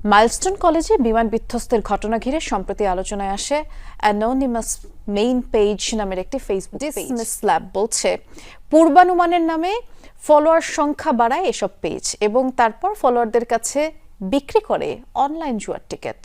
Milestone কলেজে বিমান বিধ্বস্তের ঘটনা ঘিরে সম্প্রতি আলোচনায় আসে অ্যানোনিমাস মেইন পেজ নামের একটি ফেসবুক পেজ। ল্যাব বলছে, পূর্বানুমানের নামে ফলোয়ার সংখ্যা বাড়ায় এসব পেজ এবং তারপর ফলোয়ারদের কাছে বিক্রি করে অনলাইন জুয়ার টিকিট।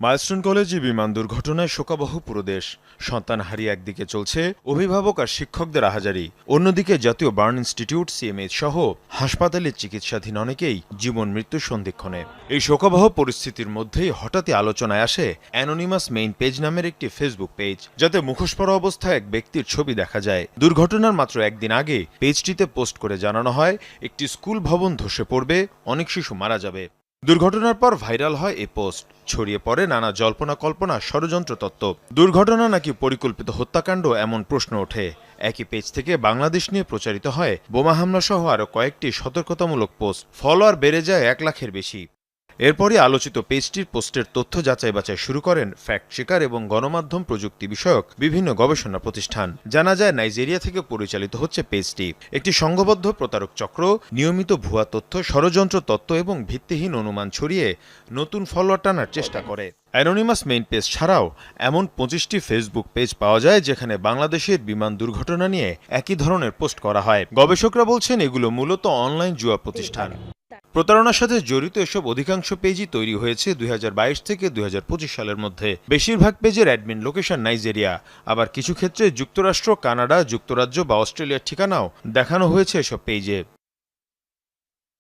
মাইলস্টোন কলেজে বিমান দুর্ঘটনায় শোকাবহ পুরো দেশ। সন্তান হারিয়ে একদিকে চলছে অভিভাবক আর শিক্ষকদের আহাজারি, অন্যদিকে জাতীয় বার্ন ইনস্টিটিউট সিএমএইচ সহ হাসপাতালে চিকিৎসাধীন অনেকেই জীবন মৃত্যুর সন্ধিক্ষণে। এই শোকাবহ পরিস্থিতির মধ্যেই হঠাৎই আলোচনায় আসে অ্যানোনিমাস মেইন পেজ নামের একটি ফেসবুক পেজ, যাতে মুখোশ পরা অবস্থায় এক ব্যক্তির ছবি দেখা যায়। দুর্ঘটনার মাত্র একদিন আগে পেজটিতে পোস্ট করে জানানো হয় একটি স্কুল ভবন ধসে পড়বে, অনেক শিশু মারা যাবে। দুর্ঘটনার পর ভাইরাল হয় এই পোস্ট, ছড়িয়ে পড়ে নানা জল্পনা কল্পনা, ষড়যন্ত্র তত্ত্ব। দুর্ঘটনা নাকি পরিকল্পিত হত্যাকাণ্ড এমন প্রশ্ন ওঠে। একই পেজ থেকে বাংলাদেশ নিয়ে প্রচারিত হয় বোমা হামলা সহ আরও কয়েকটি সতর্কতামূলক পোস্ট। ফলোয়ার বেড়ে যায় 1 লাখের বেশি। এরপরই আলোচিত পেজটির পোস্টের তথ্য যাচাই বাছাই শুরু করেন ফ্যাক্ট চেকার এবং গণমাধ্যম প্রযুক্তি বিষয়ক বিভিন্ন গবেষণা প্রতিষ্ঠান। জানা যায় নাইজেরিয়া থেকে পরিচালিত হচ্ছে পেজটি। একটি সংঘবদ্ধ প্রতারক চক্র নিয়মিত ভুয়া তথ্য, ষড়যন্ত্র তত্ত্ব এবং ভিত্তিহীন অনুমান ছড়িয়ে নতুন ফলোয়ার টানার চেষ্টা করে। অ্যানোনিমাস মেইন পেজ ছাড়াও এমন 25টি ফেসবুক পেজ পাওয়া যায় যেখানে বাংলাদেশের বিমান দুর্ঘটনা নিয়ে একই ধরনের পোস্ট করা হয়। গবেষকরা বলছেন এগুলো মূলত অনলাইন জুয়া প্রতিষ্ঠান। প্রতারণার সাথে জড়িত এসব অধিকাংশ পেজই তৈরি হয়েছে 2022 থেকে 2025 সালের মধ্যে। বেশিরভাগ পেজের অ্যাডমিন লোকেশন নাইজেরিয়া, আবার কিছু ক্ষেত্রে যুক্তরাষ্ট্র, কানাডা, যুক্তরাজ্য বা অস্ট্রেলিয়ার ঠিকানাও দেখানো হয়েছে এসব পেজে।